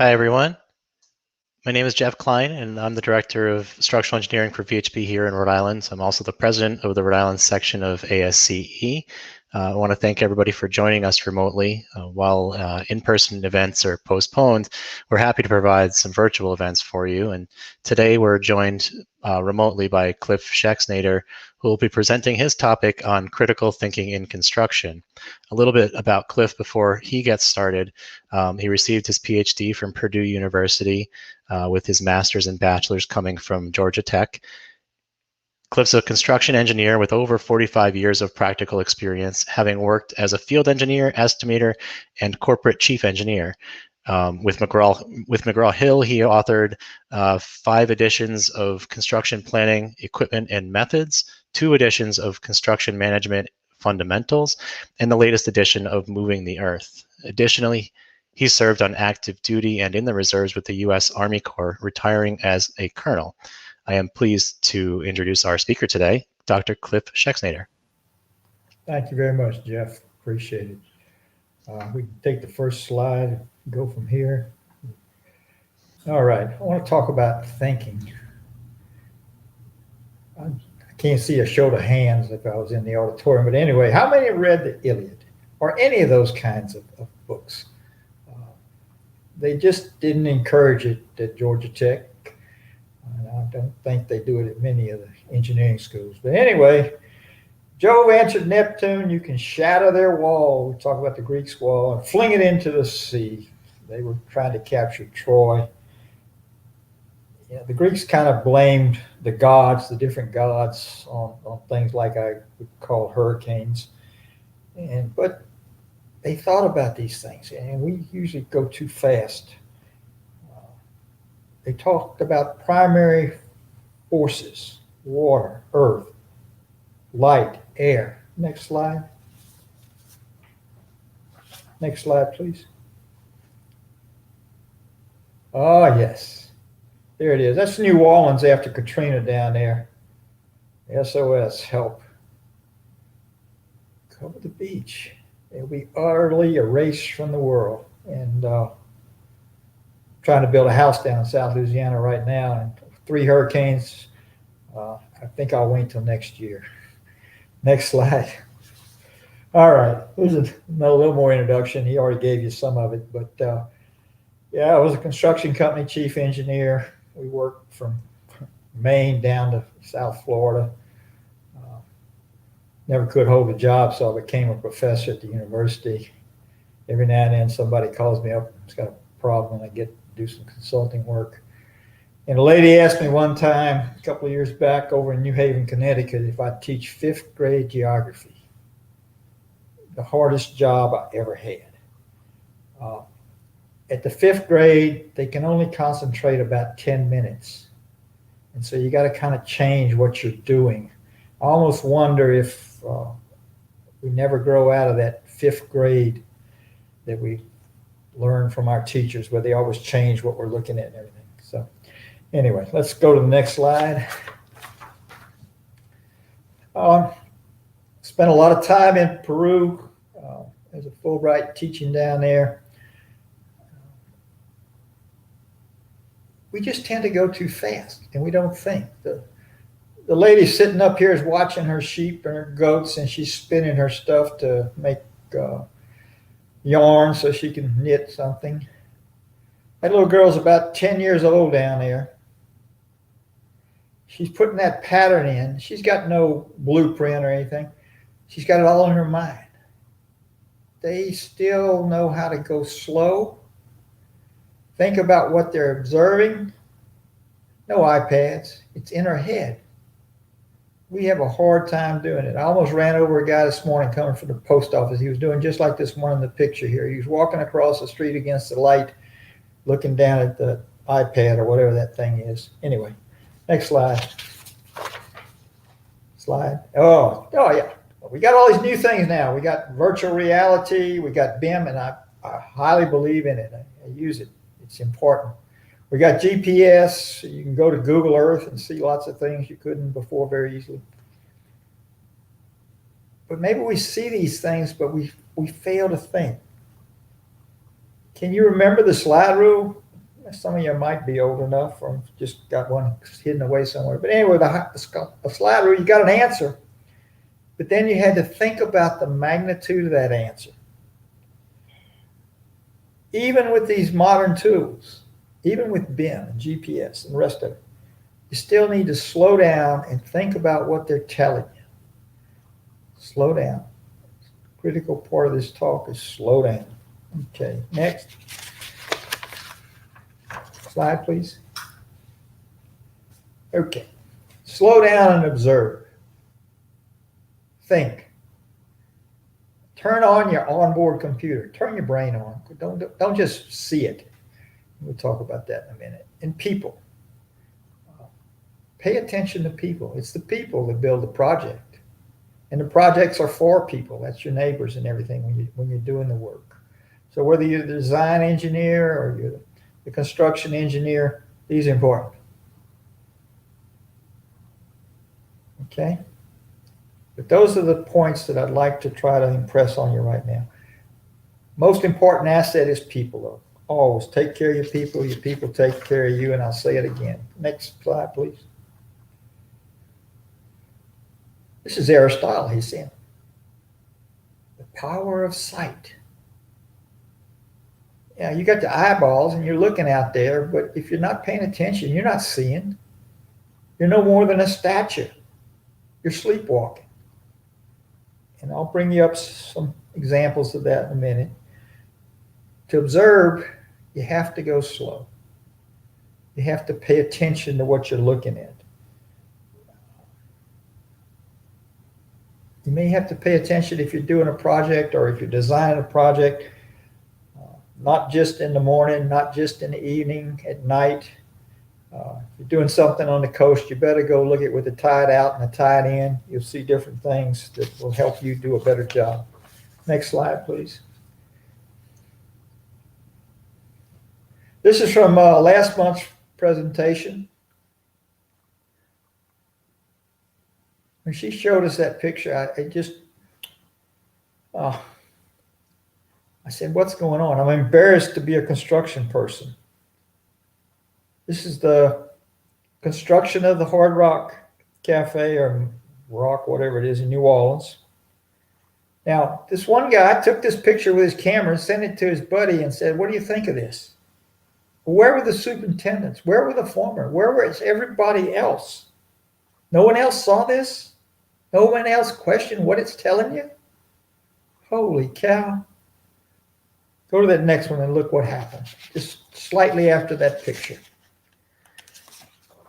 Hi, everyone. My name is Jeff Klein, and I'm the Director of Structural Engineering for VHP here in Rhode Island. I'm also the President of the Rhode Island section of ASCE. I want to thank everybody for joining us remotely. While in-person events are postponed, we're happy to provide some virtual events for you. And today we're joined remotely by Cliff Schexnader, who will be presenting his topic on critical thinking in construction. A little bit about Cliff before he gets started. He received his PhD from Purdue University with his master's and bachelor's coming from Georgia Tech. Cliff's a construction engineer with over 45 years of practical experience, having worked as a field engineer, estimator, and corporate chief engineer. With McGraw-Hill, he authored 5 editions of Construction Planning, Equipment, and Methods, 2 editions of Construction Management Fundamentals, and the latest edition of Moving the Earth. Additionally, he served on active duty and in the reserves with the U.S. Army Corps, retiring as a colonel. I am pleased to introduce our speaker today, Dr. Cliff Schexnader. Thank you very much, Jeff. Appreciate it. We can take the first slide, go from here. All right, I want to talk about thinking. I can't see a show of hands if I was in the auditorium, but anyway, how many read the Iliad or any of those kinds of books? They just didn't encourage it at Georgia Tech. And I don't think they do it at many of the engineering schools. But anyway, Jove answered Neptune, you can shatter their wall. We talk about the Greeks' wall and fling it into the sea. They were trying to capture Troy. The Greeks kind of blamed the gods, the different gods, on things like I would call hurricanes. But they thought about these things, and we usually go too fast. They talked about primary forces: water, earth, light, air. Next slide. Next slide, please. Oh, yes. There it is. That's New Orleans after Katrina down there. SOS, help. Cover the beach. They'll be utterly erased from the world. And trying to build a house down in South Louisiana right now, and 3 hurricanes. I think I'll wait till next year. Next slide. All right, here's a little more introduction. He already gave you some of it, but yeah, I was a construction company chief engineer. We worked from Maine down to South Florida. Never could hold a job, so I became a professor at the university. Every now and then somebody calls me up, it's got a problem, and I get to do some consulting work. And a lady asked me one time, a couple of years back, over in New Haven, Connecticut, if I'd teach 5th grade geography. The hardest job I ever had. At the 5th grade, they can only concentrate about 10 minutes. And so you got to kind of change what you're doing. I almost wonder if we never grow out of that 5th grade that we learn from our teachers, where they always change what we're looking at and everything. So anyway, let's go to the next slide. Spent a lot of time in Peru as a Fulbright teaching down there. We just tend to go too fast, and we don't think. The lady sitting up here is watching her sheep and her goats, and she's spinning her stuff to make yarn so she can knit something. That little girl's about 10 years old down there. She's putting that pattern in. She's got no blueprint or anything. She's got it all in her mind. They still know how to go slow. Think about what they're observing. No iPads. It's in her head. We have a hard time doing it. I almost ran over a guy this morning coming from the post office. He was doing just like this one in the picture here. He was walking across the street against the light, looking down at the iPad or whatever that thing is. Anyway, next slide. Slide. Oh yeah. We got all these new things now. We got virtual reality. We got BIM, and I highly believe in it. I use it. It's important. We got GPS. You can go to Google Earth and see lots of things you couldn't before very easily. But maybe we see these things, but we fail to think. Can you remember the slide rule? Some of you might be old enough or just got one hidden away somewhere. But anyway, the slide rule, you got an answer, but then you had to think about the magnitude of that answer. Even with these modern tools, even with BIM and GPS and the rest of it, you still need to slow down and think about what they're telling you. Slow down. Critical part of this talk is slow down. Okay, next. Slide, please. Okay. Slow down and observe. Think. Turn on your onboard computer. Turn your brain on. Don't just see it. We'll talk about that in a minute. And people. Pay attention to people. It's the people that build the project. And the projects are for people. That's your neighbors and everything when you're doing the work. So whether you're the design engineer or you're the construction engineer, these are important. Okay? But those are the points that I'd like to try to impress on you right now. Most important asset is people, though. Always take care of your people take care of you, and I'll say it again. Next slide, please. This is Aristotle, he's saying. The power of sight. Yeah, you got the eyeballs and you're looking out there, but if you're not paying attention, you're not seeing. You're no more than a statue. You're sleepwalking. And I'll bring you up some examples of that in a minute. To observe, you have to go slow. You have to pay attention to what you're looking at. You may have to pay attention if you're doing a project or if you're designing a project, not just in the morning, not just in the evening, at night. If you're doing something on the coast, you better go look at with the tide out and the tide in. You'll see different things that will help you do a better job. Next slide, please. This is from last month's presentation. When she showed us that picture, I said, what's going on? I'm embarrassed to be a construction person. This is the construction of the Hard Rock Cafe or Rock, whatever it is, in New Orleans. Now, this one guy took this picture with his camera, sent it to his buddy and said, what do you think of this? Where were the superintendents? Where were the foremen? Where was everybody else? No one else saw this? No one else questioned what it's telling you? Holy cow. Go to that next one and look what happened, just slightly after that picture.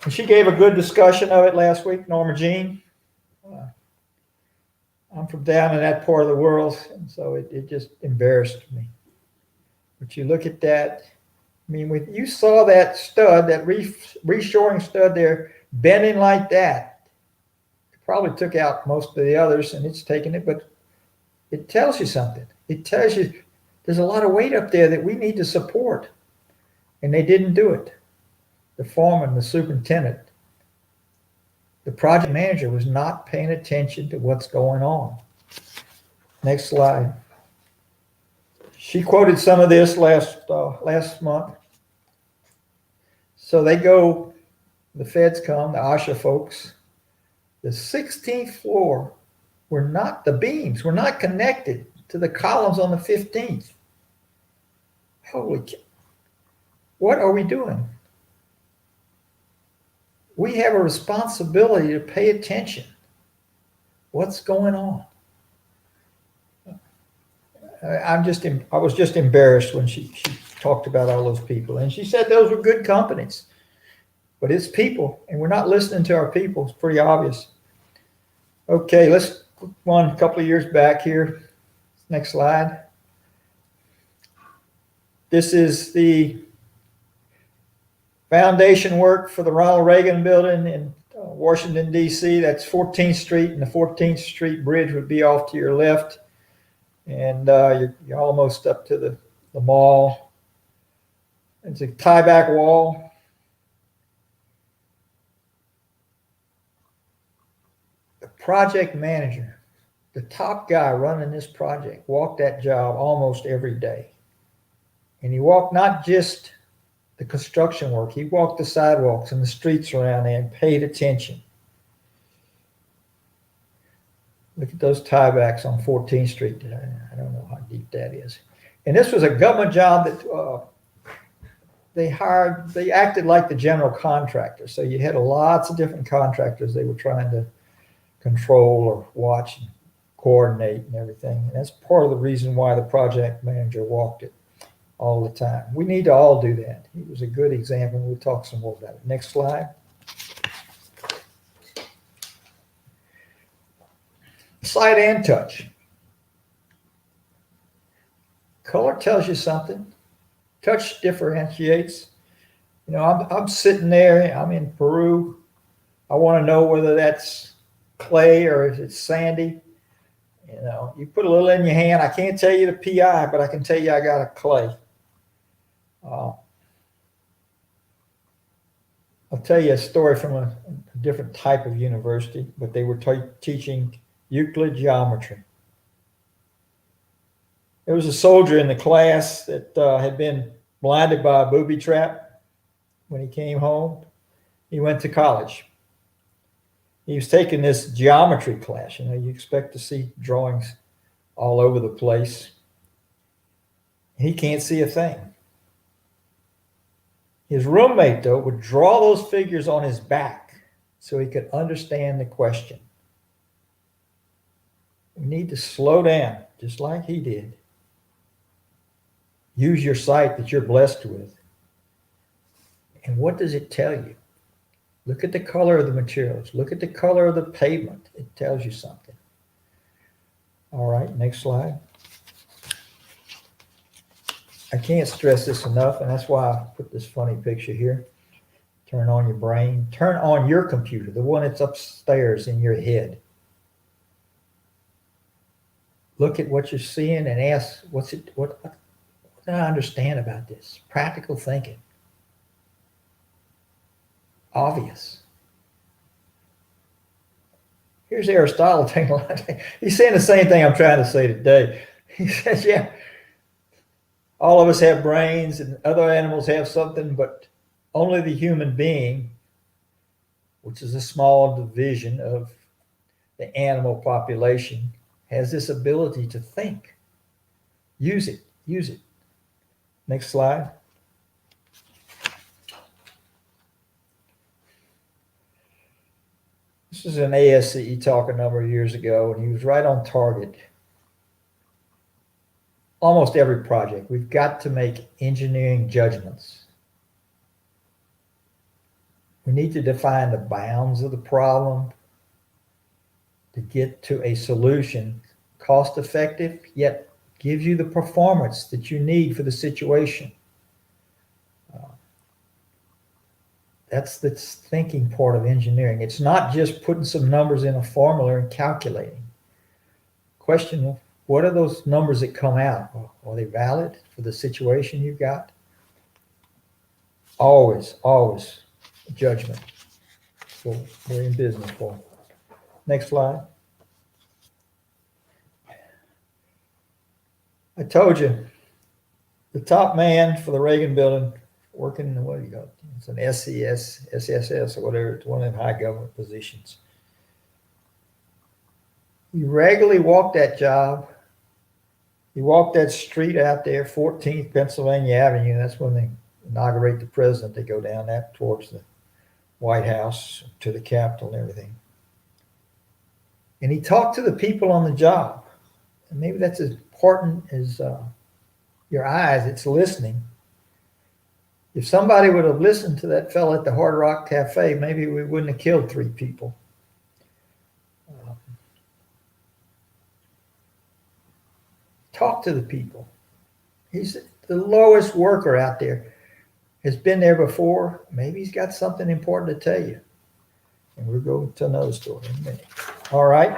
And she gave a good discussion of it last week, Norma Jean. I'm from down in that part of the world, and so it just embarrassed me. But you look at that, I mean, when you saw that stud, that reshoring stud there, bending like that, it probably took out most of the others, and it's taking it, but it tells you something. It tells you there's a lot of weight up there that we need to support, and they didn't do it. The foreman, the superintendent, the project manager was not paying attention to what's going on. Next slide. She quoted some of this last month. So they go, the feds come, the OSHA folks. The 16th floor the beams were not connected to the columns on the 15th. Holy cow. What are we doing? We have a responsibility to pay attention. What's going on? I was just embarrassed when she talked about all those people. And she said those were good companies. But it's people, and we're not listening to our people. It's pretty obvious. Okay, let's go on a couple of years back here. Next slide. This is the foundation work for the Ronald Reagan building in Washington, D.C. That's 14th Street, and the 14th Street bridge would be off to your left. And you're almost up to the mall. It's a tie-back wall. The project manager, the top guy running this project, walked that job almost every day. And he walked not just the construction work. He walked the sidewalks and the streets around there and paid attention. Look at those tiebacks on 14th Street. I don't know how deep that is. And this was a government job that they acted like the general contractor. So you had lots of different contractors they were trying to control or watch and coordinate and everything. And that's part of the reason why the project manager walked it all the time. We need to all do that. He was a good example. We'll talk some more about it. Next slide. Sight and touch. Color tells you something. Touch differentiates. You know, I'm sitting there, I'm in Peru. I want to know whether that's clay or if it's sandy. You know, you put a little in your hand. I can't tell you the PI, but I can tell you I got a clay. I'll tell you a story from a different type of university, but they were teaching Euclid geometry. There was a soldier in the class that had been blinded by a booby trap when he came home. He went to college. He was taking this geometry class. You know, you expect to see drawings all over the place. He can't see a thing. His roommate, though, would draw those figures on his back so he could understand the question. We need to slow down, just like he did. Use your sight that you're blessed with. And what does it tell you? Look at the color of the materials. Look at the color of the pavement. It tells you something. All right, next slide. I can't stress this enough, and that's why I put this funny picture here. Turn on your brain. Turn on your computer, the one that's upstairs in your head. Look at what you're seeing and ask, what do I understand about this? Practical thinking. Obvious. Here's Aristotle taking a lot. He's saying the same thing I'm trying to say today. He says, yeah, all of us have brains and other animals have something, but only the human being, which is a small division of the animal population, has this ability to think. Use it. Use it. Next slide. This is an ASCE talk a number of years ago, and he was right on target. Almost every project, we've got to make engineering judgments. We need to define the bounds of the problem to get to a solution, cost effective, yet gives you the performance that you need for the situation. That's the thinking part of engineering. It's not just putting some numbers in a formula and calculating. Question, what are those numbers that come out? Are they valid for the situation you've got? Always, always judgment. So we're in business for. Next slide. I told you, the top man for the Reagan building, working in what do you got? It's an SES, SSS, or whatever. It's one of them high government positions. He regularly walked that job. He walked that street out there, 14th Pennsylvania Avenue. That's when they inaugurate the president. They go down that towards the White House to the Capitol and everything. And he talked to the people on the job. And maybe that's as important as your eyes. It's listening. If somebody would have listened to that fellow at the Hard Rock Cafe, maybe we wouldn't have killed 3 people. Talk to the people. He's the lowest worker out there. Has been there before. Maybe he's got something important to tell you. And we'll go to another story in a minute. All right.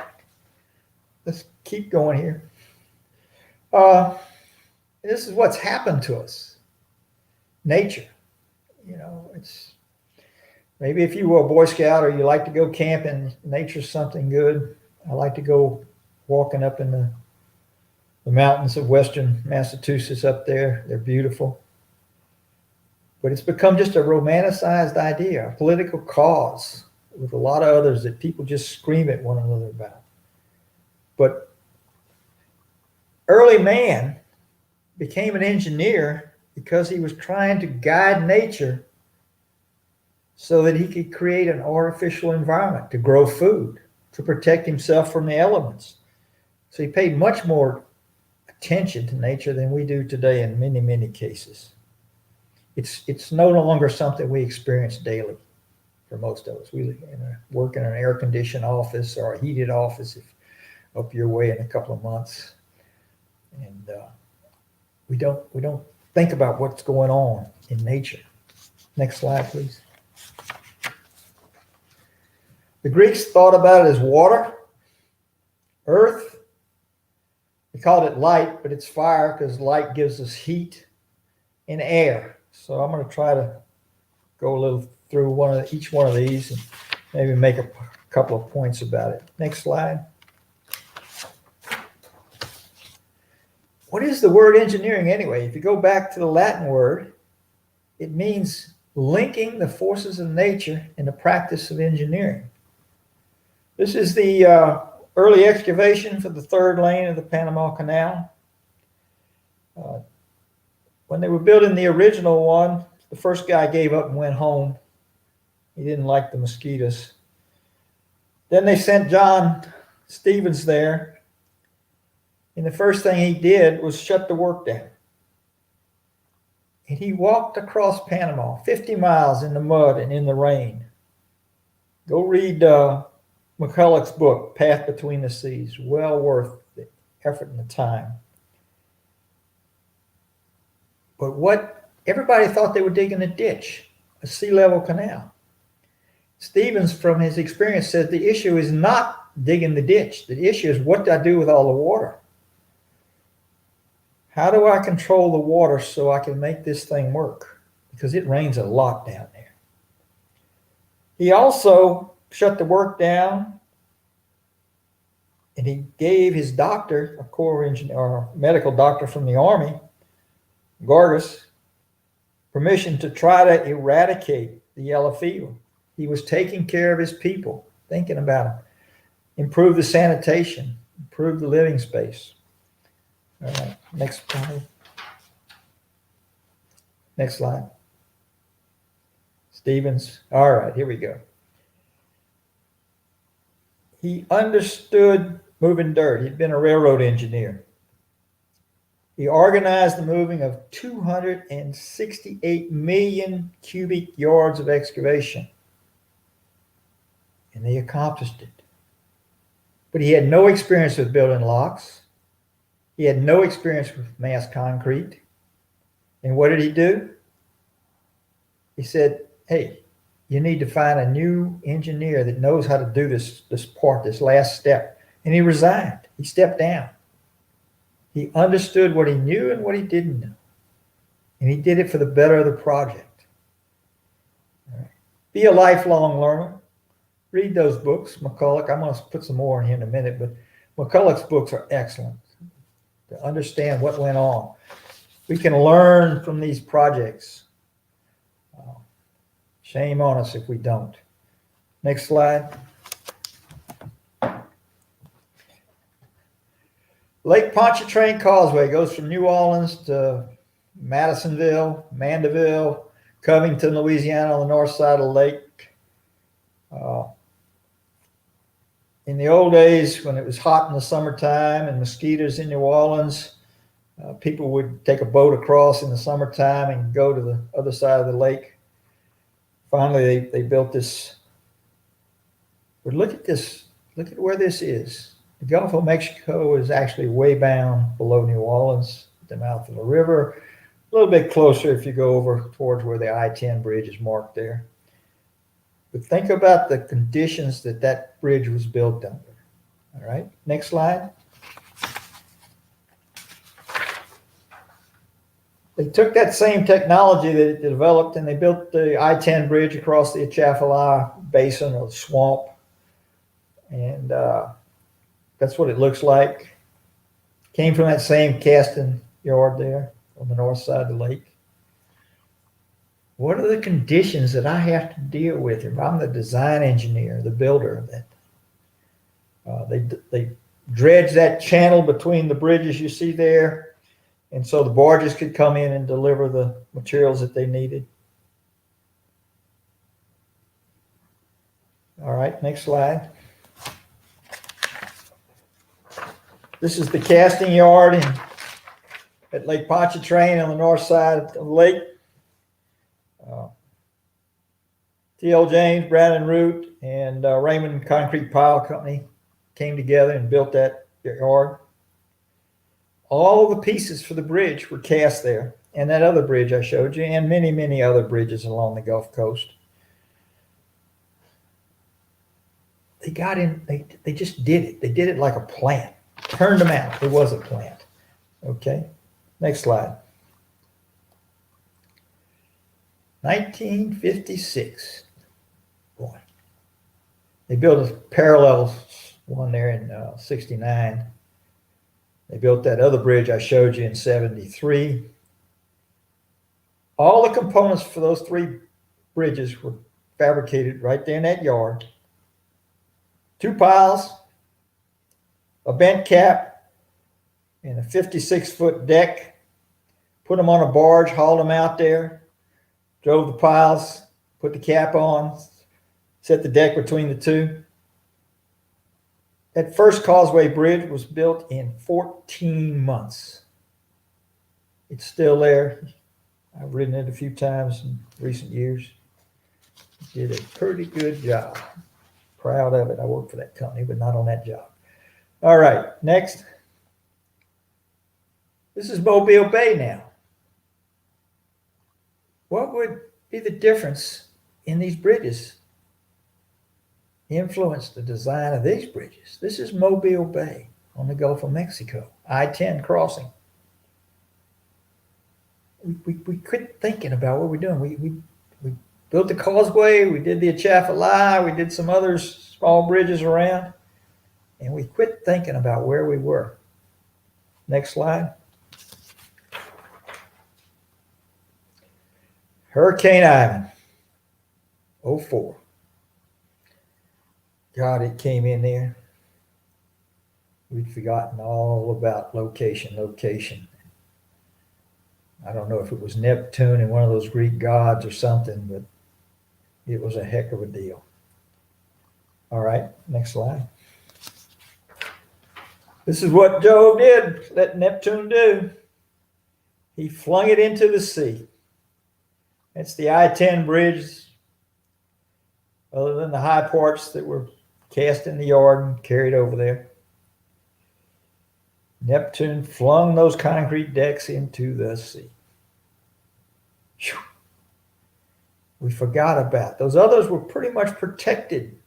Let's keep going here. This is what's happened to us. Nature, you know, it's maybe if you were a Boy Scout or you like to go camping, nature's something good. I like to go walking up in the mountains of western Massachusetts up there. They're beautiful. But it's become just a romanticized idea, a political cause with a lot of others that people just scream at one another about. But early man became an engineer because he was trying to guide nature so that he could create an artificial environment to grow food, to protect himself from the elements. So he paid much more attention to nature than we do today in many, many cases. It's no longer something we experience daily for most of us. We work in an air-conditioned office or a heated office if up your way in a couple of months. And we don't think about what's going on in nature. Next slide, please. The Greeks thought about it as water, earth. They called it light, but it's fire because light gives us heat, and air. So I'm going to try to go a little through each one of these and maybe make a couple of points about it. Next slide. What is the word engineering anyway? If you go back to the Latin word, it means linking the forces of nature in the practice of engineering. This is the early excavation for the third lane of the Panama Canal. When they were building the original one, the first guy gave up and went home. He didn't like the mosquitoes. Then they sent John Stevens there, and the first thing he did was shut the work down. And he walked across Panama, 50 miles in the mud and in the rain. Go read McCulloch's book, Path Between the Seas. Well worth the effort and the time. But everybody thought they were digging a ditch, a sea level canal. Stevens, from his experience, said the issue is not digging the ditch. The issue is what do I do with all the water? How do I control the water so I can make this thing work? Because it rains a lot down there. He also shut the work down, and he gave his doctor, a Corps engineer or medical doctor from the Army, Gorgas, permission to try to eradicate the yellow fever. He was taking care of his people, thinking about them, improve the sanitation, improve the living space. All right, next slide. Next slide. Stevens. All right, here we go. He understood moving dirt. He'd been a railroad engineer. He organized the moving of 268 million cubic yards of excavation. And they accomplished it. But he had no experience with building locks. He had no experience with mass concrete. And what did he do? He said, hey, you need to find a new engineer that knows how to do this part, this last step. And he resigned. He stepped down. He understood what he knew and what he didn't know. And he did it for the better of the project. All right. Be a lifelong learner. Read those books, McCulloch. I'm going to put some more in here in a minute, but McCulloch's books are excellent to understand what went on. We can learn from these projects. Shame on us if we don't. Next slide. Lake Pontchartrain Causeway goes from New Orleans to Madisonville, Mandeville, Covington, Louisiana on the north side of the lake. In the old days, when it was hot in the summertime and mosquitoes in New Orleans, people would take a boat across in the summertime and go to the other side of the lake. Finally, they built this. But look at this. Look at where this is. The Gulf of Mexico is actually way down below New Orleans, at the mouth of the river. A little bit closer if you go over towards where the I-10 bridge is marked there. But think about the conditions that bridge was built under. All right, next slide. They took that same technology that it developed and they built the I-10 bridge across the Atchafalaya Basin or the swamp. And that's what it looks like. Came from that same casting yard there on the north side of the lake. What are the conditions that I have to deal with if I'm the design engineer, the builder? They dredged that channel between the bridges you see there, and so the barges could come in and deliver the materials that they needed. All right, next slide. This is the casting yard at Lake Pontchartrain on the north side of the lake. T.L. James, Brown and Root, and Raymond Concrete Pile Company came together and built that yard. All the pieces for the bridge were cast there, and that other bridge I showed you, and many, many other bridges along the Gulf Coast. They got in, they just did it. They did it like a plant. Turned them out. It was a plant. Okay, next slide. 1956. Boy, they built a parallel one there in 69. They built that other bridge I showed you in 73. All the components for those three bridges were fabricated right there in that yard. 2 piles, a bent cap, and a 56-foot deck. Put them on a barge, hauled them out there, drove the piles, put the cap on, set the deck between the two. That first Causeway Bridge was built in 14 months. It's still there. I've ridden it a few times in recent years. Did a pretty good job. Proud of it. I worked for that company, but not on that job. All right, next. This is Mobile Bay now. What would be the difference in these bridges? Influenced the design of these bridges. This is Mobile Bay on the Gulf of Mexico, I-10 crossing. We quit thinking about what we're doing. We built the causeway, we did the Atchafalaya, we did some other small bridges around, and we quit thinking about where we were. Next slide. Hurricane Ivan, 04. God, it came in there. We'd forgotten all about location. I don't know if it was Neptune and one of those Greek gods or something, but it was a heck of a deal. All right, next slide. This is what Jove did, let Neptune do. He flung it into the sea. It's the I-10 bridge, other than the high parts that were cast in the yard and carried over there. Neptune flung those concrete decks into the sea. Whew. We forgot about those others were pretty much protected.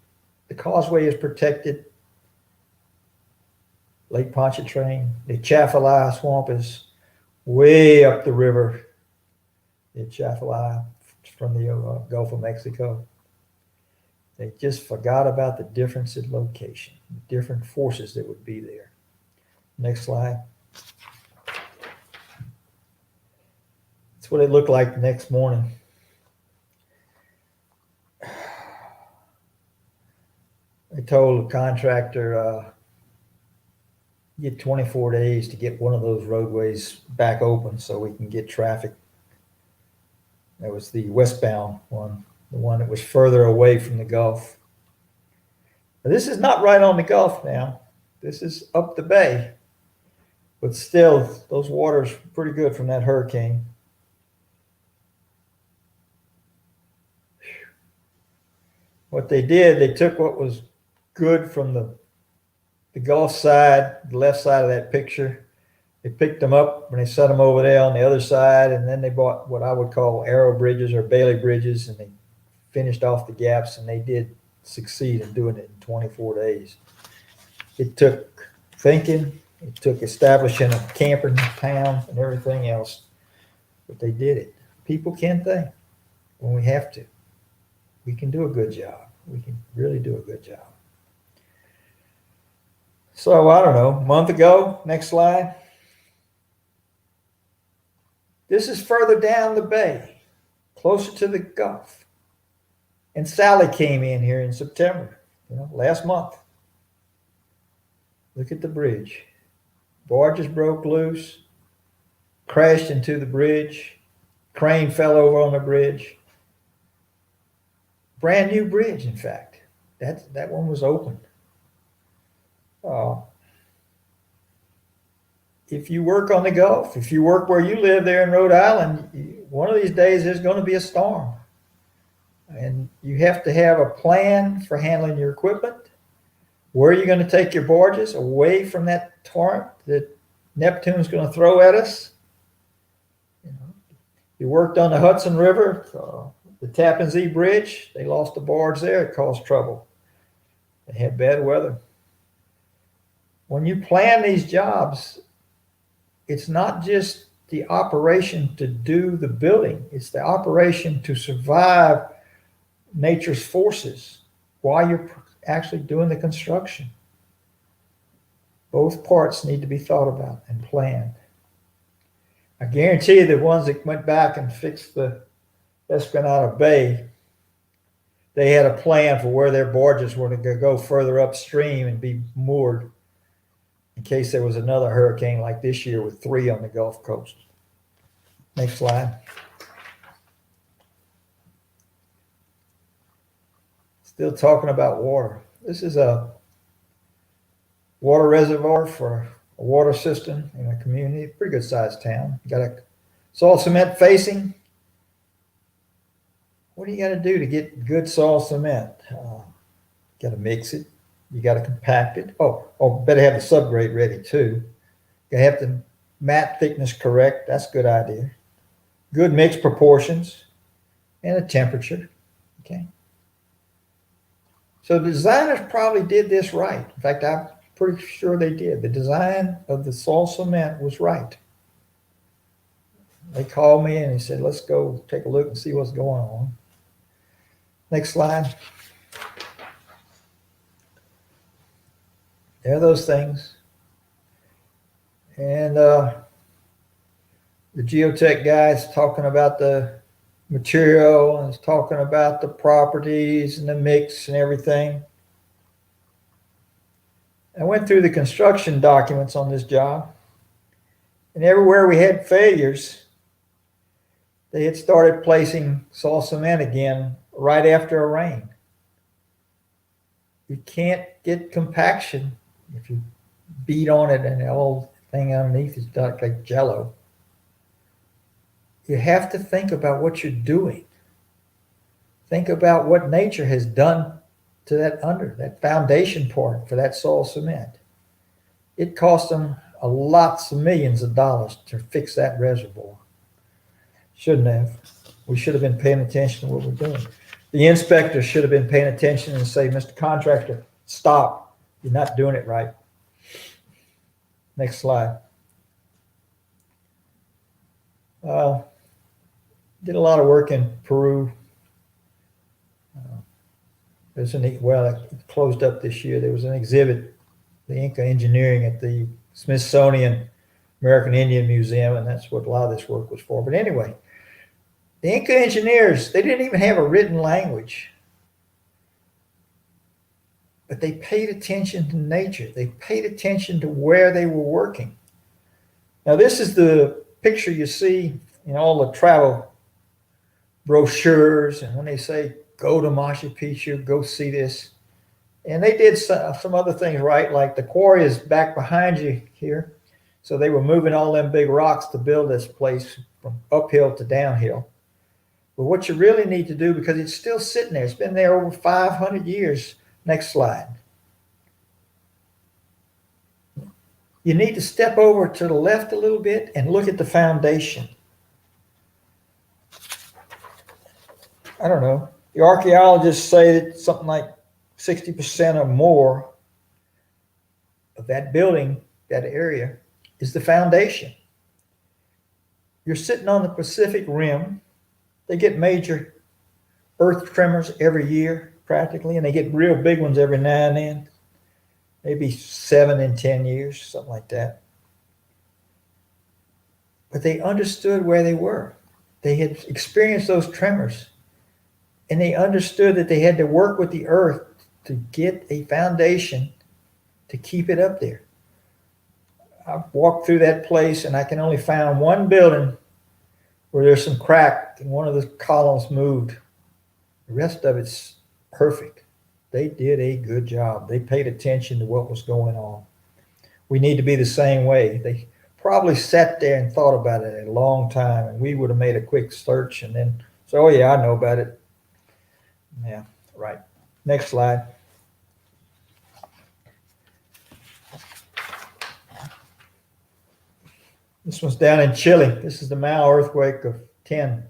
The causeway is protected. Lake Pontchartrain, the Atchafalaya swamp is way up the river. The Atchafalaya from the Gulf of Mexico. They just forgot about the difference in location, the different forces that would be there. Next slide. That's what it looked like the next morning. I told the contractor, get 24 days to get one of those roadways back open so we can get traffic. That was the westbound one, the one that was further away from the Gulf. Now, this is not right on the Gulf now. This is up the bay. But still, those waters were pretty good from that hurricane. What they did, they took what was good from the Gulf side, the left side of that picture. They picked them up and they set them over there on the other side, and then they bought what I would call arrow bridges or Bailey bridges, and they finished off the gaps, and they did succeed in doing it in 24 days. It took thinking, it took establishing a camping town and everything else, but they did it. People can think when we have to. We can do a good job. We can really do a good job. So I don't know, a month ago, next slide. This is further down the bay, closer to the Gulf. And Sally came in here in September, last month. Look at the bridge. Barges broke loose, crashed into the bridge. Crane fell over on the bridge. Brand new bridge, in fact. That one was open. If you work on the Gulf, if you work where you live there in Rhode Island, one of these days there's going to be a storm. And you have to have a plan for handling your equipment. Where are you going to take your barges away from that torrent that Neptune's going to throw at us? You worked on the Hudson River, the Tappan Zee Bridge. They lost a barge there. It caused trouble. They had bad weather. When you plan these jobs, it's not just the operation to do the building. It's the operation to survive nature's forces while you're actually doing the construction. Both parts need to be thought about and planned. I guarantee you the ones that went back and fixed the Esplanade Bay, they had a plan for where their barges were to go further upstream and be moored in case there was another hurricane like this year with 3 on the Gulf Coast. Next slide. Still talking about water. This is a water reservoir for a water system in a community, pretty good sized town. You got a soil cement facing. What do you got to do to get good soil cement? Got to mix it. You got to compact it. Better have the subgrade ready too. You have the mat thickness correct. That's a good idea. Good mix proportions and a temperature. Okay. So the designers probably did this right. In fact, I'm pretty sure they did. The design of the soil cement was right. They called me and they said, let's go take a look and see what's going on. Next slide. There are those things. And the geotech guys talking about the material and talking about the properties and the mix and everything. I went through the construction documents on this job, and everywhere we had failures, they had started placing soil cement again right after a rain. You can't get compaction if you beat on it and the whole thing underneath is like jello. You have to think about what you're doing. Think about what nature has done to that foundation part for that soil cement. It cost them lots of millions of dollars to fix that reservoir. Shouldn't have. We should have been paying attention to what we're doing. The inspector should have been paying attention and say, Mr. Contractor, stop. You're not doing it right. Next slide. Did a lot of work in Peru. It closed up this year. There was an exhibit, the Inca engineering at the Smithsonian American Indian Museum, and that's what a lot of this work was for. But anyway, the Inca engineers, they didn't even have a written language, but they paid attention to nature. They paid attention to where they were working. Now, this is the picture you see in all the travel brochures, and when they say, go to Machu Picchu, go see this. And they did some other things right, like the quarry is back behind you here. So they were moving all them big rocks to build this place from uphill to downhill. But what you really need to do, because it's still sitting there, it's been there over 500 years. Next slide. You need to step over to the left a little bit and look at the foundation. I don't know. The archaeologists say that something like 60% or more of that building, that area, is the foundation. You're sitting on the Pacific Rim. They get major earth tremors every year, practically, and they get real big ones every now and then, maybe 7 in 10 years, something like that. But they understood where they were. They had experienced those tremors, and they understood that they had to work with the earth to get a foundation to keep it up there. I walked through that place, and I can only find one building where there's some crack and one of the columns moved. The rest of it's perfect. They did a good job. They paid attention to what was going on. We need to be the same way. They probably sat there and thought about it a long time, and we would have made a quick search and then say, oh yeah, I know about it. Yeah, right. Next slide. This one's down in Chile. This is the Mao earthquake of 10.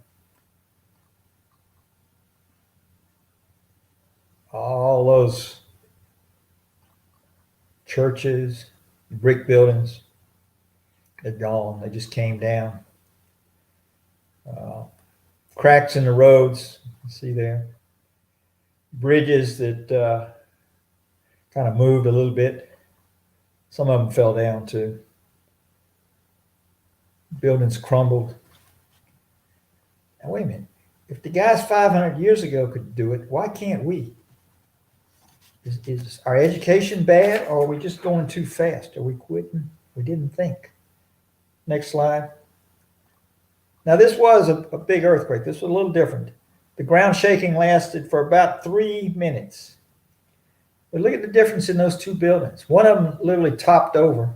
All those churches, brick buildings, they're gone. They just came down. Cracks in the roads, you see there. Bridges that kind of moved a little bit. Some of them fell down too. Buildings crumbled. Now wait a minute. If the guys 500 years ago could do it, why can't we? Is our education bad, or are we just going too fast? Are we quitting? We didn't think. Next slide. Now this was a big earthquake. This was a little different. The ground shaking lasted for about 3 minutes. But look at the difference in those two buildings. One of them literally topped over.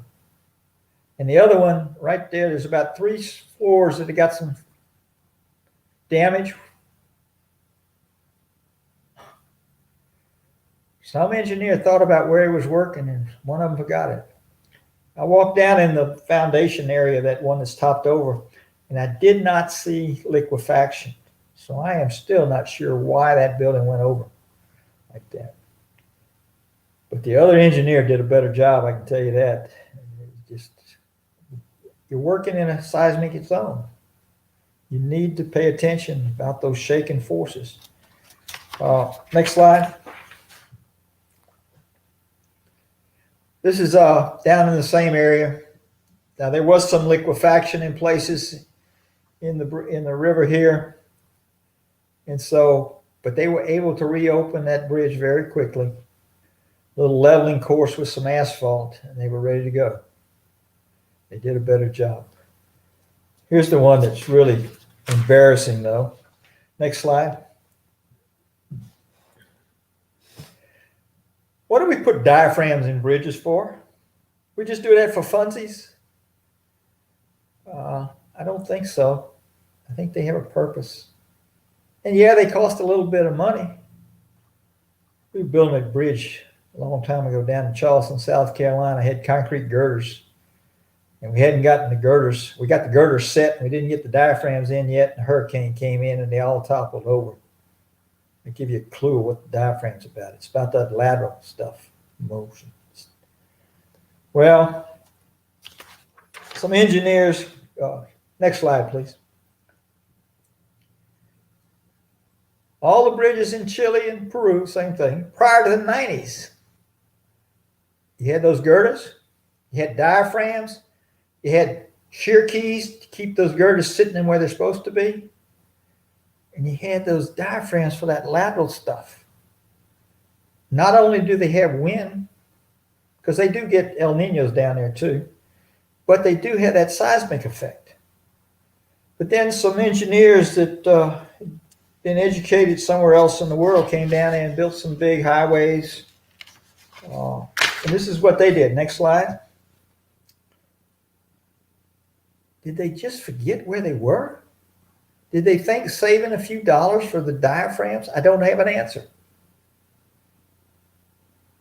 And the other one right there, there's about 3 floors that have got some damage. Some engineer thought about where he was working, and one of them forgot it. I walked down in the foundation area, that one that's topped over, and I did not see liquefaction. So I am still not sure why that building went over like that. But the other engineer did a better job, I can tell you that. Just, you're working in a seismic zone. You need to pay attention about those shaking forces. Next slide. This is down in the same area. Now there was some liquefaction in places in the river here, and so, but they were able to reopen that bridge very quickly. A little leveling course with some asphalt, and they were ready to go. They did a better job. Here's the one that's really embarrassing, though. Next slide. What do we put diaphragms in bridges for? We just do that for funsies? I don't think so. I think they have a purpose. And yeah, they cost a little bit of money. We were building a bridge a long time ago down in Charleston, South Carolina. Had concrete girders. And we hadn't gotten the girders. We got the girders set, and we didn't get the diaphragms in yet. And a hurricane came in, and they all toppled over. I'll give you a clue of what the diaphragm's about. It's about that lateral stuff, motion. Well, some engineers, next slide, please. All the bridges in Chile and Peru, same thing, prior to the 90s. You had those girders, you had diaphragms, you had shear keys to keep those girders sitting in where they're supposed to be. And you had those diaphragms for that lateral stuff. Not only do they have wind, because they do get El Niños down there too, but they do have that seismic effect. But then some engineers that been educated somewhere else in the world came down there and built some big highways. And this is what they did. Next slide. Did they just forget where they were? Did they think saving a few dollars for the diaphragms? I don't have an answer.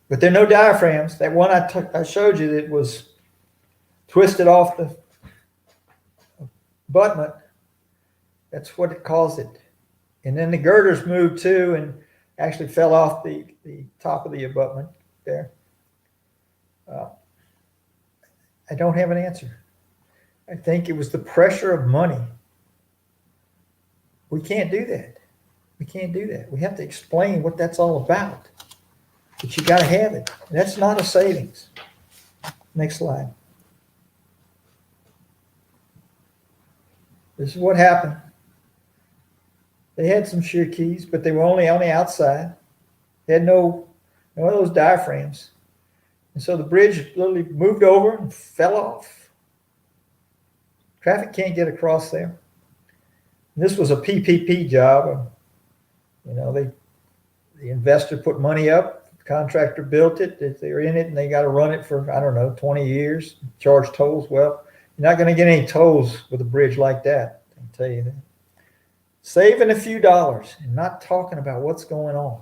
But there are no diaphragms. That one I showed you that was twisted off the abutment, that's what it caused it. And then the girders moved too and actually fell off the top of the abutment there. I don't have an answer. I think it was the pressure of money. We can't do that. We can't do that. We have to explain what that's all about. But you got to have it. That's not a savings. Next slide. This is what happened. They had some shear keys, but they were only on the outside. They had no of those diaphragms. And so the bridge literally moved over and fell off. Traffic can't get across there. And this was a PPP job. The investor put money up, the contractor built it, they're in it, and they got to run it for, I don't know, 20 years, charge tolls. Well, you're not going to get any tolls with a bridge like that, I can tell you that. Saving a few dollars and not talking about what's going on.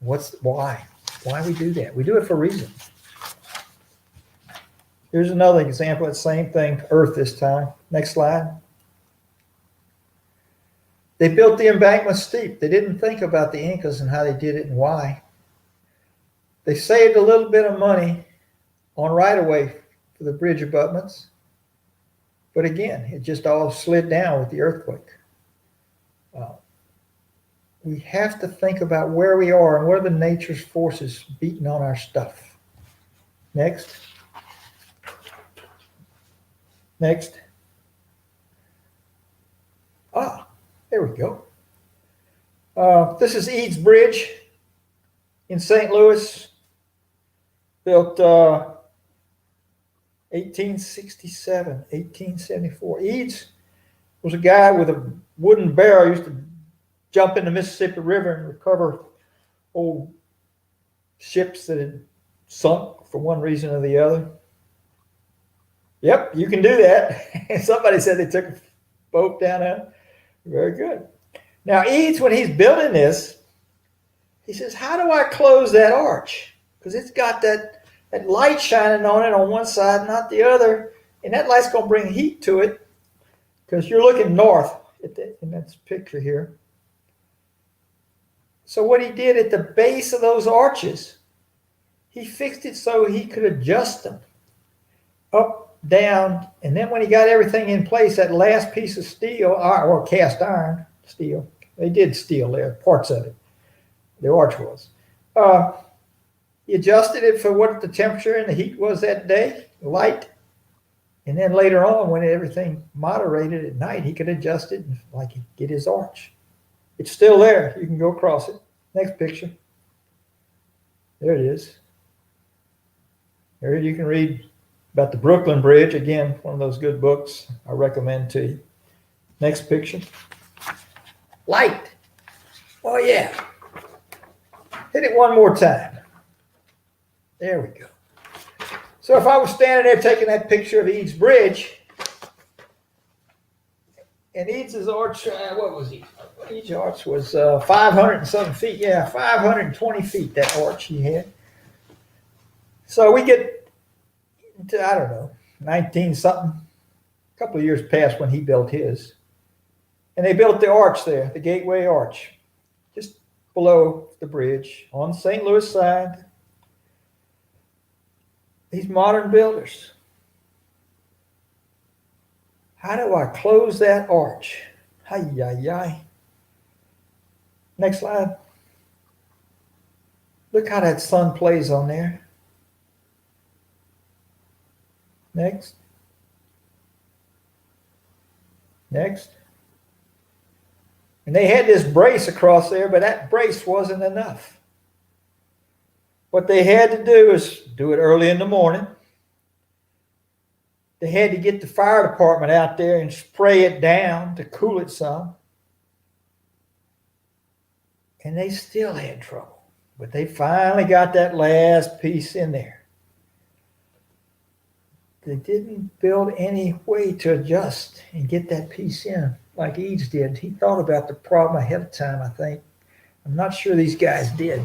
Why we do that? We do it for a reason. Here's another example of the same thing, Earth this time. Next slide. They built the embankment steep. They didn't think about the Incas and how they did it and why. They saved a little bit of money on right-of-way for the bridge abutments. But again, it just all slid down with the earthquake. We have to think about where we are and where the nature's forces beating on our stuff. Next. Next. There we go. This is Eads Bridge in St. Louis, built 1867, 1874. Eads was a guy with a wooden barrel, used to jump in the Mississippi River and recover old ships that had sunk for one reason or the other. Yep, you can do that. Somebody said they took a boat down there. Very good. Now, Eads, when he's building this, he says, how do I close that arch? Because it's got that light shining on it on one side, not the other. And that light's going to bring heat to it because you're looking north in that picture here. So what he did at the base of those arches, he fixed it so he could adjust them up, down, and then when he got everything in place, that last piece of steel, or cast iron steel, they did steel there, parts of it, the arch was. He adjusted it for what the temperature and the heat was that day, light, and then later on, when everything moderated at night, he could adjust it like he'd get his arch. It's still there. You can go across it. Next picture. There it is. There you can read about the Brooklyn Bridge. Again, one of those good books I recommend to you. Next picture. Light. Oh, yeah. Hit it one more time. There we go. So if I was standing there taking that picture of Eads Bridge, and Eads' arch, what was he? Eads' arch was 500 and something feet. Yeah, 520 feet, that arch he had. So we get to, I don't know, 19 something, a couple of years past when he built his. And they built the arch there, the Gateway Arch, just below the bridge on the St. Louis side. These modern builders. How do I close that arch? Hi-yi-yi. Next slide. Look how that sun plays on there. Next. Next. And they had this brace across there, but that brace wasn't enough. What they had to do is do it early in the morning. They had to get the fire department out there and spray it down to cool it some. And they still had trouble. But they finally got that last piece in there. They didn't build any way to adjust and get that piece in like Eads did. He thought about the problem ahead of time, I think. I'm not sure these guys did.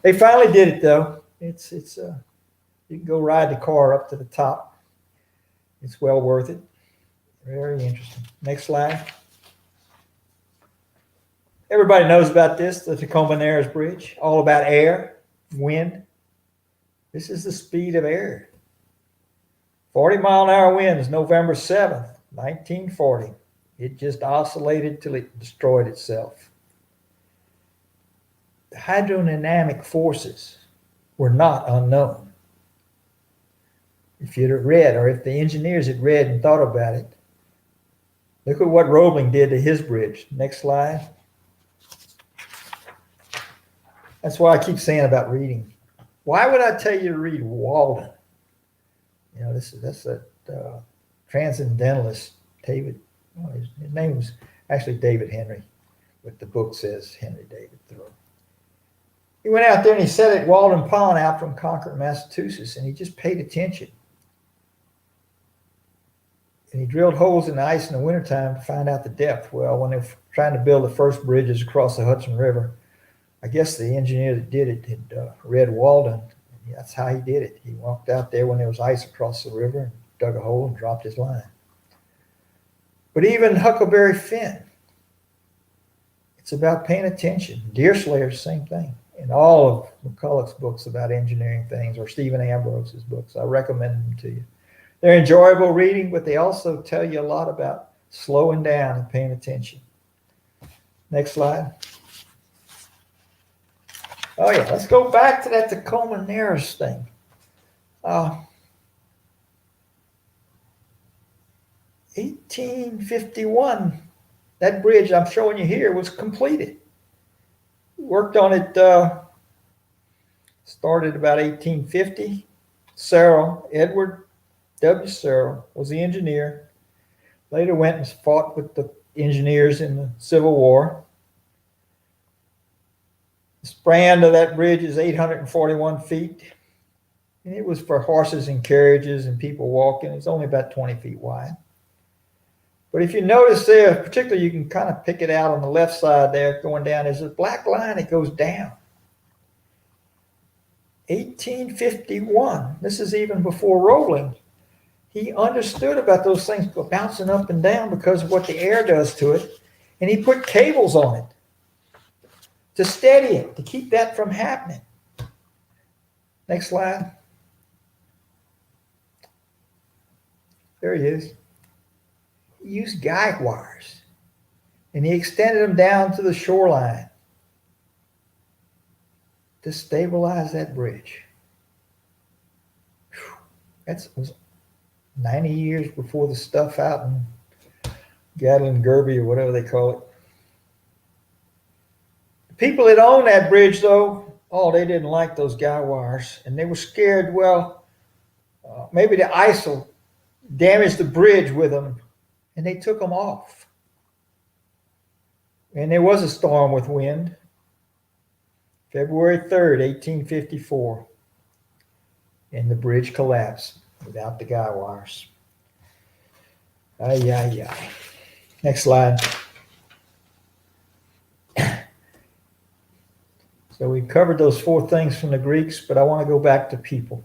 They finally did it, though. It's you can go ride the car up to the top. It's well worth it. Very interesting. Next slide. Everybody knows about this, the Tacoma Narrows Bridge. All about air, wind. This is the speed of air. 40-mile-an-hour winds, November 7th, 1940. It just oscillated till it destroyed itself. The hydrodynamic forces were not unknown. If you'd have read, or if the engineers had read and thought about it, look at what Roebling did to his bridge. Next slide. That's why I keep saying about reading. Why would I tell you to read Walden? You know, that's a transcendentalist, David. Oh, his name was actually David Henry, but the book says Henry David Thoreau. He went out there and he sat at Walden Pond out from Concord, Massachusetts, and he just paid attention. And he drilled holes in the ice in the wintertime to find out the depth. Well, when they were trying to build the first bridges across the Hudson River, I guess the engineer that did it had read Walden. That's how he did it. He walked out there when there was ice across the river and dug a hole and dropped his line. But even Huckleberry Finn, it's about paying attention. Deerslayer's the same thing. And all of McCulloch's books about engineering things, or Stephen Ambrose's books, I recommend them to you. They're enjoyable reading, but they also tell you a lot about slowing down and paying attention. Next slide. Oh yeah, let's go back to that Tacoma Narrows thing. 1851, that bridge I'm showing you here was completed. Worked on it, started about 1850. Searle, Edward W. Searle, was the engineer. Later went and fought with the engineers in the Civil War. The span of that bridge is 841 feet. And it was for horses and carriages and people walking. It's only about 20 feet wide. But if you notice there, particularly you can kind of pick it out on the left side there going down, there's a black line that goes down. 1851, this is even before rolling. He understood about those things bouncing up and down because of what the air does to it. And he put cables on it to steady it, to keep that from happening. Next slide. There he is. He used guide wires, and he extended them down to the shoreline to stabilize that bridge. That was 90 years before the stuff out in Gatlin Gerby or whatever they call it. The people that owned that bridge, though, they didn't like those guide wires, and they were scared, maybe the ice will damage the bridge with them. And they took them off. And there was a storm with wind. February 3rd, 1854. And the bridge collapsed without the guy wires. Ay, ay, ay. Next slide. So we covered those 4 things from the Greeks, but I want to go back to people.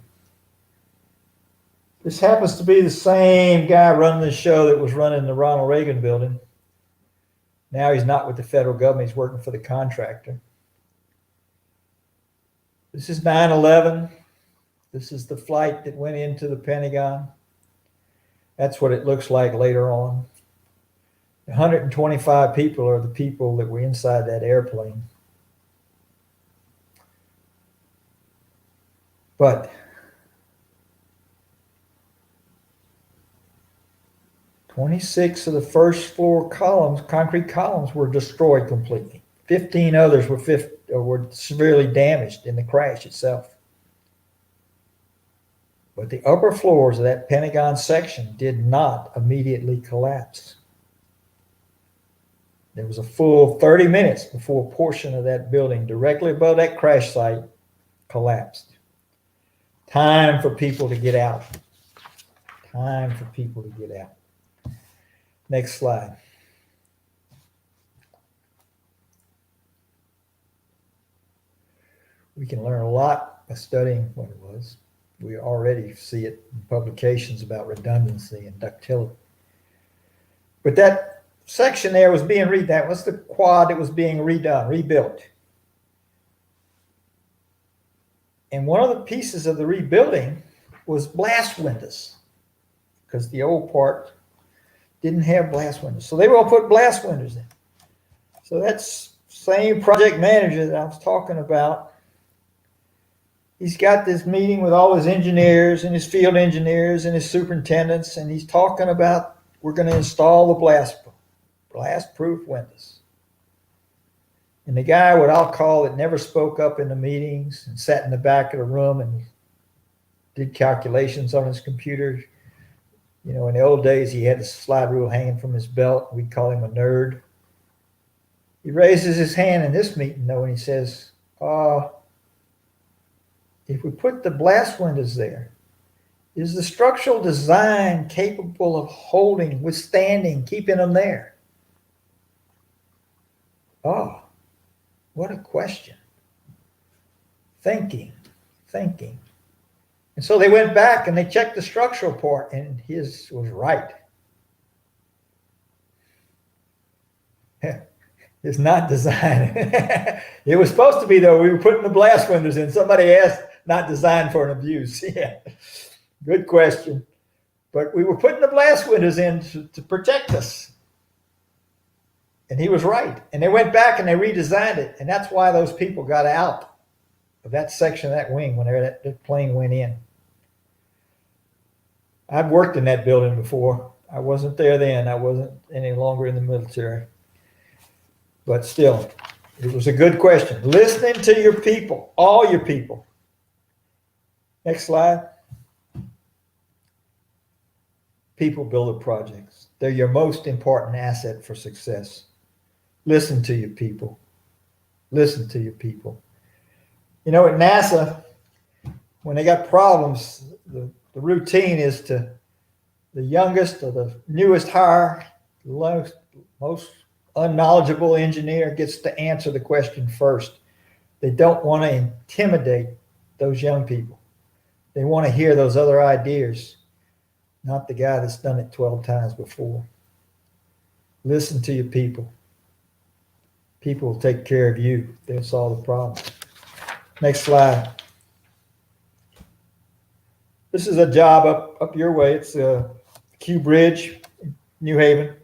This happens to be the same guy running the show that was running the Ronald Reagan building. Now he's not with the federal government. He's working for the contractor. This is 9/11. This is the flight that went into the Pentagon. That's what it looks like later on. 125 people are the people that were inside that airplane. But 26 of the first floor columns, concrete columns, were destroyed completely. 15 others were severely damaged in the crash itself. But the upper floors of that Pentagon section did not immediately collapse. There was a full 30 minutes before a portion of that building directly above that crash site collapsed. Time for people to get out. Time for people to get out. Next slide. We can learn a lot by studying what it was. We already see it in publications about redundancy and ductility. But that section there was being redone. That was the quad that was being rebuilt. And one of the pieces of the rebuilding was blast windows, because the old part didn't have blast windows. So they will put blast windows in. So that's same project manager that I was talking about. He's got this meeting with all his engineers and his field engineers and his superintendents, and he's talking about, we're going to install the blast-proof windows. And the guy, what I'll call it, never spoke up in the meetings and sat in the back of the room and did calculations on his computer. You know, in the old days, he had a slide rule hanging from his belt. We'd call him a nerd. He raises his hand in this meeting, though, and he says, if we put the blast windows there, is the structural design capable of holding, withstanding, keeping them there? Oh, what a question. Thinking. And so they went back and they checked the structural part, and his was right. It's not designed. It was supposed to be, though. We were putting the blast windows in. Somebody asked, not designed for an abuse. Yeah, good question. But we were putting the blast windows in to protect us. And he was right. And they went back and they redesigned it. And that's why those people got out of that section of that wing when that plane went in. I've worked in that building before. I wasn't there then. I wasn't any longer in the military. But still, it was a good question. Listening to your people, all your people. Next slide. People builder projects. They're your most important asset for success. Listen to your people. Listen to your people. You know, at NASA, when they got problems, the routine is to the youngest or the newest hire, the most unknowledgeable engineer gets to answer the question first. They don't want to intimidate those young people. They want to hear those other ideas, not the guy that's done it 12 times before. Listen to your people. People will take care of you. They'll solve the problem. Next slide. This is a job up your way. It's Q Bridge, New Haven.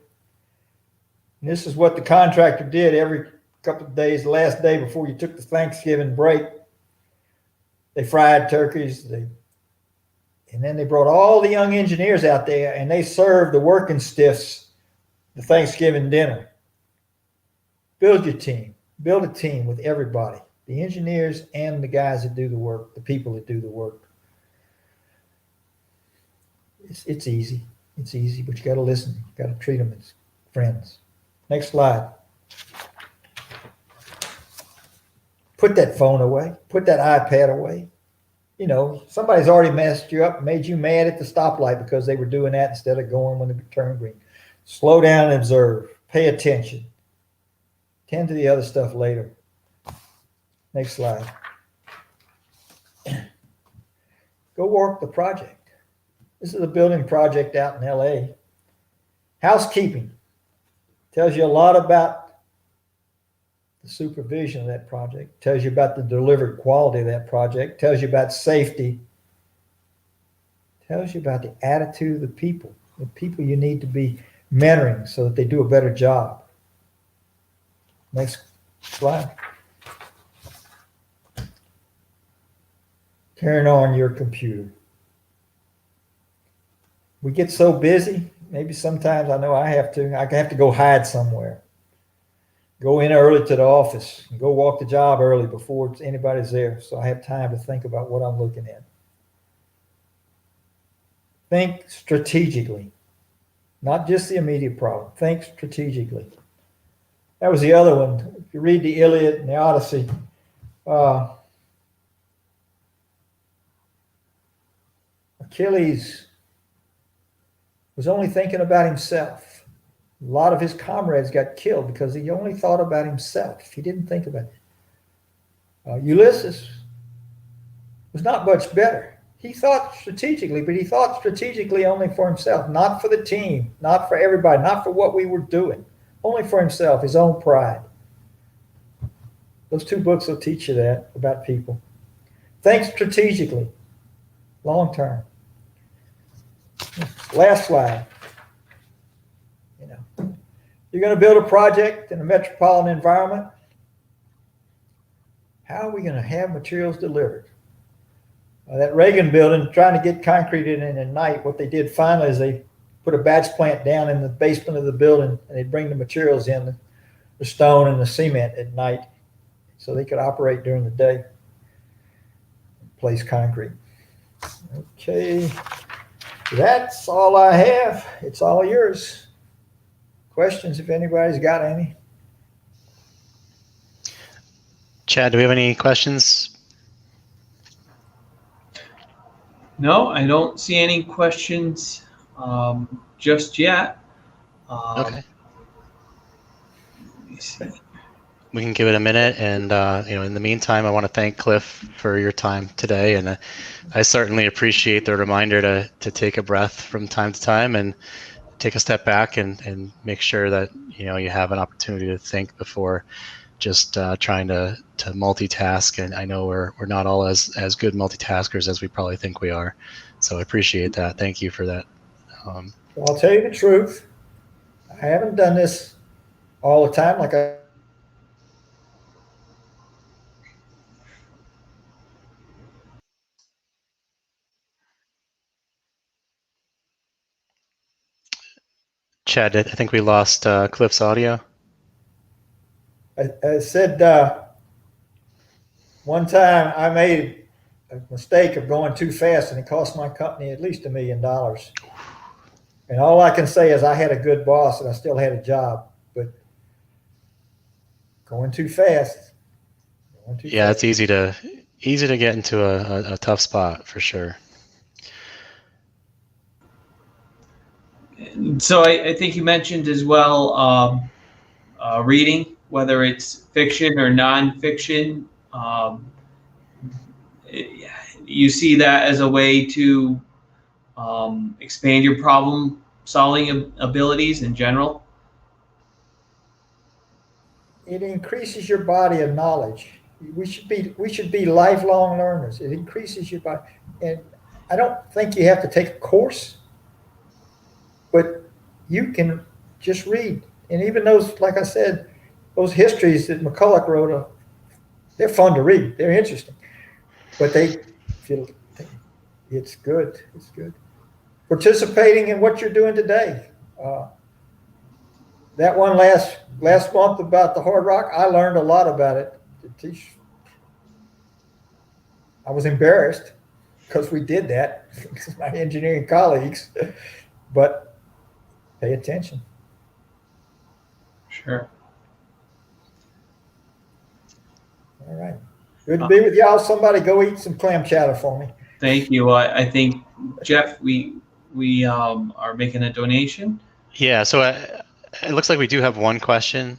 And this is what the contractor did every couple of days, the last day before you took the Thanksgiving break. They fried turkeys, and then they brought all the young engineers out there and they served the working stiffs the Thanksgiving dinner. Build your team. Build a team with everybody, the engineers and the guys that do the work, the people that do the work. It's easy. It's easy, but you got to listen. You got to treat them as friends. Next slide. Put that phone away. Put that iPad away. You know, somebody's already messed you up, made you mad at the stoplight because they were doing that instead of going when they turned green. Slow down and observe. Pay attention. Tend to the other stuff later. Next slide. Go work the project. This is a building project out in LA. Housekeeping. Tells you a lot about the supervision of that project. Tells you about the delivered quality of that project. Tells you about safety. Tells you about the attitude of the people you need to be mentoring so that they do a better job. Next slide. Turn on your computer. We get so busy. Maybe sometimes I know I have to go hide somewhere. Go in early to the office and go walk the job early before anybody's there so I have time to think about what I'm looking at. Think strategically, not just the immediate problem. Think strategically. That was the other one. If you read the Iliad and the Odyssey, Achilles was only thinking about himself. A lot of his comrades got killed because he only thought about himself. He didn't think about it. Ulysses was not much better. He thought strategically, but he thought strategically only for himself, not for the team, not for everybody, not for what we were doing, only for himself, his own pride. Those two books will teach you that about people. Think strategically, long term. Last slide. You know, you're going to build a project in a metropolitan environment. How are we going to have materials delivered? That Reagan building, trying to get concrete in at night, what they did finally is they put a batch plant down in the basement of the building, and they bring the materials in, the stone and the cement at night. so they could operate during the day, place concrete. Okay, that's all I have. It's all yours. Questions if anybody's got any. Chad, do we have any questions? No, I don't see any questions just yet. Okay. Let me see. We can give it a minute, and in the meantime, I want to thank Cliff for your time today, and I certainly appreciate the reminder to take a breath from time to time and take a step back and make sure that you have an opportunity to think before just trying to multitask. And I know we're not all as good multitaskers as we probably think we are, so I appreciate that. Thank you for that. I'll tell you the truth. I haven't done this all the time. Like I Chad, I think we lost Cliff's audio. I said one time I made a mistake of going too fast, and it cost my company at least $1 million. And all I can say is I had a good boss, and I still had a job. But going too fast. Yeah, it's easy to get into a tough spot for sure. So I think you mentioned as well reading, whether it's fiction or nonfiction. You see that as a way to expand your problem solving abilities in general? It increases your body of knowledge. We should be lifelong learners. It increases your body, and I don't think you have to take a course, but you can just read. And even those, like I said, those histories that McCulloch wrote, they're fun to read. They're interesting, but it's good. It's good. Participating in what you're doing today. That one last month about the hard rock, I learned a lot about it. I was embarrassed because we did that, my engineering colleagues, but pay attention. Sure. All right. Good to be with y'all. Somebody go eat some clam chowder for me. Thank you. I think, Jeff, we are making a donation. Yeah, so it looks like we do have one question.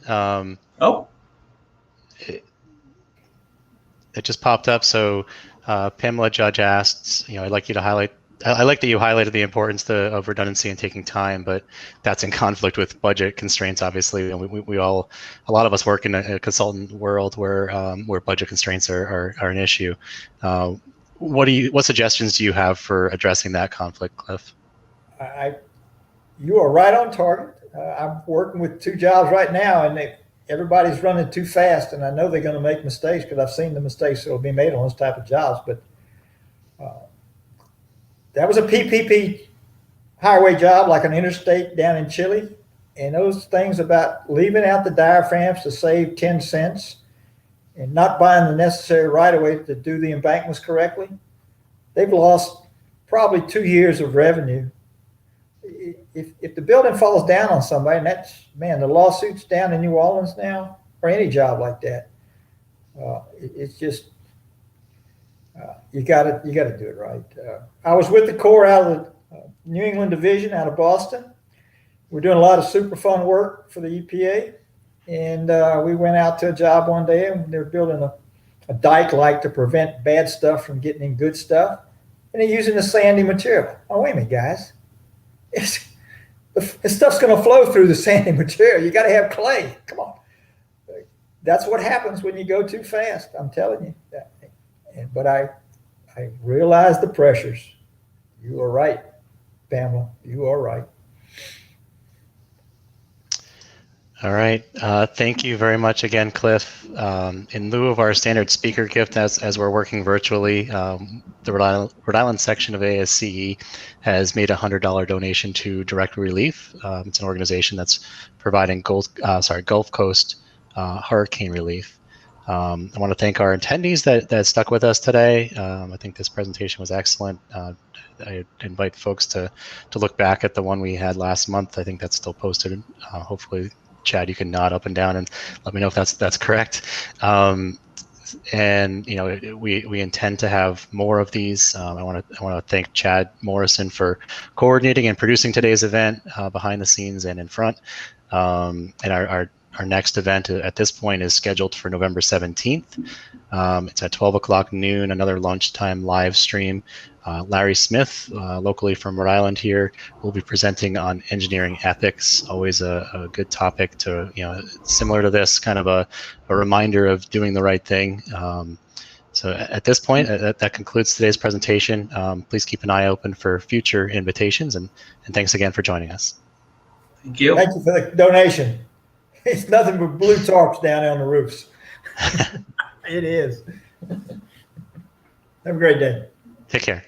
It just popped up. So Pamela Judge asks, I'd like you to highlight. I like that you highlighted the importance of redundancy and taking time, but that's in conflict with budget constraints. Obviously, we all, a lot of us work in a consultant world where budget constraints are an issue. What suggestions do you have for addressing that conflict, Cliff? You are right on target. I'm working with 2 jobs right now, and everybody's running too fast, and I know they're going to make mistakes because I've seen the mistakes that will be made on those type of jobs. But that was a PPP highway job, like an interstate down in Chile, and those things about leaving out the diaphragms to save 10 cents and not buying the necessary right-of-way to do the embankments correctly, they've lost probably 2 years of revenue. If the building falls down on somebody, and the lawsuits down in New Orleans now, or any job like that, it's just you got to do it right. I was with the Corps out of the New England Division out of Boston. We're doing a lot of super fun work for the EPA, and we went out to a job one day, and they're building a dike like to prevent bad stuff from getting in good stuff, and they're using the sandy material. Oh, wait a minute, guys. The stuff's going to flow through the sandy material. You got to have clay. Come on. That's what happens when you go too fast. I'm telling you that. But I realize the pressures. You are right, Pamela. You are right. All right. Thank you very much again, Cliff. In lieu of our standard speaker gift, as we're working virtually, the Rhode Island section of ASCE has made a $100 donation to Direct Relief. It's an organization that's providing Gulf Coast hurricane relief. I want to thank our attendees that stuck with us today. I think this presentation was excellent. I invite folks to look back at the one we had last month. I think that's still posted. Hopefully, Chad, you can nod up and down and let me know if that's correct. And we intend to have more of these. I want to thank Chad Morrison for coordinating and producing today's event behind the scenes and in front. And our next event at this point is scheduled for November 17th. It's at 12 o'clock noon, another lunchtime live stream. Larry Smith, locally from Rhode Island here, will be presenting on engineering ethics, always a good topic to, similar to this, kind of a reminder of doing the right thing. So at this point, that concludes today's presentation. Please keep an eye open for future invitations, and thanks again for joining us. Thank you. Thank you for the donation. It's nothing but blue tarps down on the roofs. It is. Have a great day. Take care.